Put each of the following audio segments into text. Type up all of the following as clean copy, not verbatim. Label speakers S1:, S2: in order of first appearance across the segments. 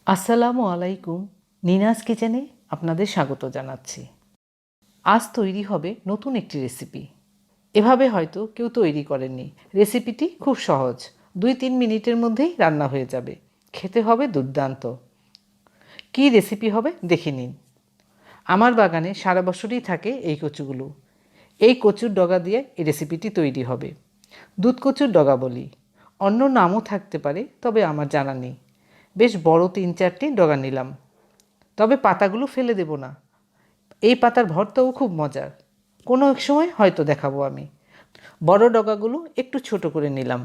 S1: আসসালামু আলাইকুম। নিনাস কিচেনে আপনাদের স্বাগত জানাচ্ছি। আজ তৈরি হবে নতুন একটি রেসিপি। এভাবে হয়তো কেউ তৈরি করেননি। রেসিপিটি খুব সহজ, 2-3 মিনিটের মধ্যেই রান্না হয়ে যাবে। খেতে হবে দুর্দান্ত। কী রেসিপি হবে দেখে নিন। আমার বাগানে সারা বছরই থাকে এই কচুগুলো। এই কচুর ডগা দিয়ে এই রেসিপিটি তৈরি হবে। দুধ কচুর ডগা বলি, অন্য নামও থাকতে পারে, তবে আমার জানা নেই। বেশ বড় 3-4টি ডগা নিলাম, তবে পাতাগুলো ফেলে দেব না। এই পাতার ভর্তাও খুব মজার, কোনো এক সময় হয়তো দেখাবো আমি। বড় ডগাগুলো একটু ছোট করে নিলাম।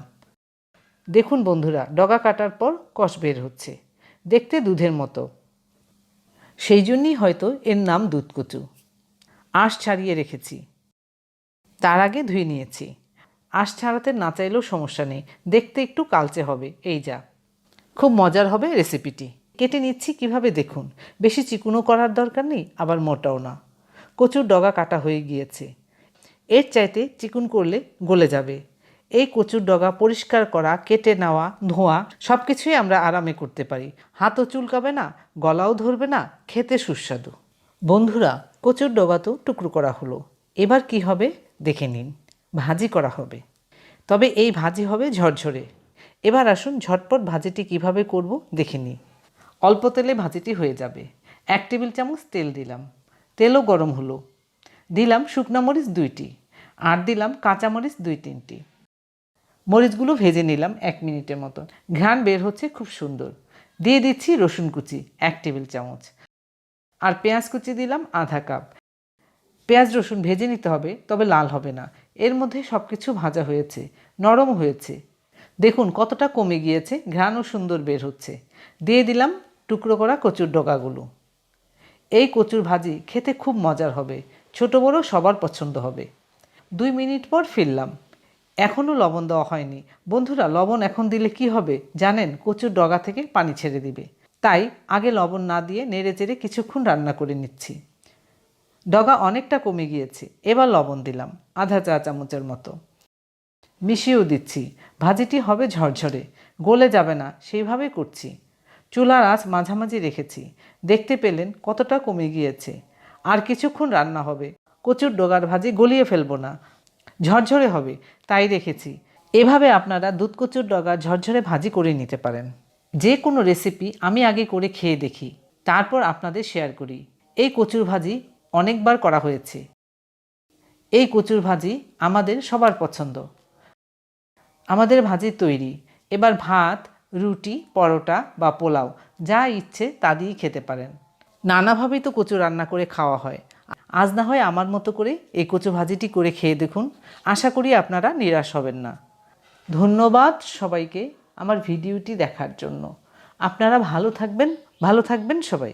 S1: দেখুন বন্ধুরা, ডগা কাটার পর কষ বের হচ্ছে, দেখতে দুধের মতো, সেই জন্যই হয়তো এর নাম দুধ কচু। আঁশ ছাড়িয়ে রেখেছি, তার আগে ধুয়ে নিয়েছি। আঁশ ছাড়াতে না চাইলেও সমস্যা নেই, দেখতে একটু কালচে হবে, এই যা। খুব মজার হবে রেসিপিটি। কেটে নিচ্ছি কিভাবে দেখুন। বেশি চিকনও করার দরকার নেই, আবার মোটাও না। কচুর ডগা কাটা হয়ে গিয়েছে। এর চাইতে চিকন করলে গলে যাবে। এই কচুর ডগা পরিষ্কার করা, কেটে নেওয়া, ধোয়া সব কিছুই আমরা আরামে করতে পারি। হাতও চুলকাবে না, গলাও ধরবে না, খেতে সুস্বাদু। বন্ধুরা, কচুর ডগা তো টুকরো করা হলো। এবার কি হবে দেখে নিন। ভাজি করা হবে, তবে এই ভাজি হবে ঝরঝরে। এবার আসুন ঝটপট ভাজিটি কিভাবে করব দেখে নিই। অল্প তেলে ভাজিটি হয়ে যাবে। 1 টেবিল চামচ তেল দিলাম, তেলও গরম হলো। দিলাম শুকনো মরিচ 2টি, আর দিলাম কাঁচামরিচ 2-3টি। মরিচগুলো ভেজে নিলাম 1 মিনিটের মতো। ঘ্রাণ বের হচ্ছে খুব সুন্দর। দিয়ে দিচ্ছি রসুন কুচি 1 টেবিল চামচ, আর পেঁয়াজ কুচি দিলাম আধা কাপ। পেঁয়াজ রসুন ভেজে নিতে হবে, তবে লাল হবে না। এর মধ্যে সব কিছু ভাজা হয়েছে, নরম হয়েছে। দেখুন কতটা কমে গিয়েছে, ঘ্রাণও সুন্দর বের হচ্ছে। দিয়ে দিলাম টুকরো করা কচুর ডগাগুলো। এই কচুর ভাজি খেতে খুব মজার হবে, ছোট বড় সবার পছন্দ হবে। 2 মিনিট পর ফিরলাম। এখনও লবণ দেওয়া হয়নি। বন্ধুরা, লবণ এখন দিলে কি হবে জানেন? কচুর ডগা থেকে পানি ছেড়ে দিবে। তাই আগে লবণ না দিয়ে নেড়ে চেড়ে কিছুক্ষণ রান্না করে নিচ্ছি। ডগা অনেকটা কমে গিয়েছে, এবার লবণ দিলাম আধা চা চামচের মতো। মিশিয়েও দিচ্ছি। ভাজিটি হবে ঝরঝরে, গলে যাবে না, সেইভাবেই করছি। চুলার আঁচ মাঝামাঝি রেখেছি। দেখতে পেলেন কতটা কমে গিয়েছে। আর কিছুক্ষণ রান্না হবে। কচুর ডগার ভাজি গলিয়ে ফেলবো না, ঝরঝরে হবে, তাই রেখেছি। এভাবে আপনারা দুধ কচুর ডগা ঝরঝরে ভাজি করে নিতে পারেন। যে কোনো রেসিপি আমি আগে করে খেয়ে দেখি, তারপর আপনাদের শেয়ার করি। এই কচুর ভাজি অনেকবার করা হয়েছে। এই কচুর ভাজি আমাদের সবার পছন্দ। আমাদের ভাজি তৈরি। এবার ভাত, রুটি, পরোটা বা পোলাও যা ইচ্ছে তা দিয়েই খেতে পারেন। নানাভাবেই তো কচু রান্না করে খাওয়া হয়। আজ না হয় আমার মতো করে এই কচু ভাজিটি করে খেয়ে দেখুন। আশা করি আপনারা নিরাশ হবেন না। ধন্যবাদ সবাইকে আমার ভিডিওটি দেখার জন্য। আপনারা ভালো থাকবেন সবাই।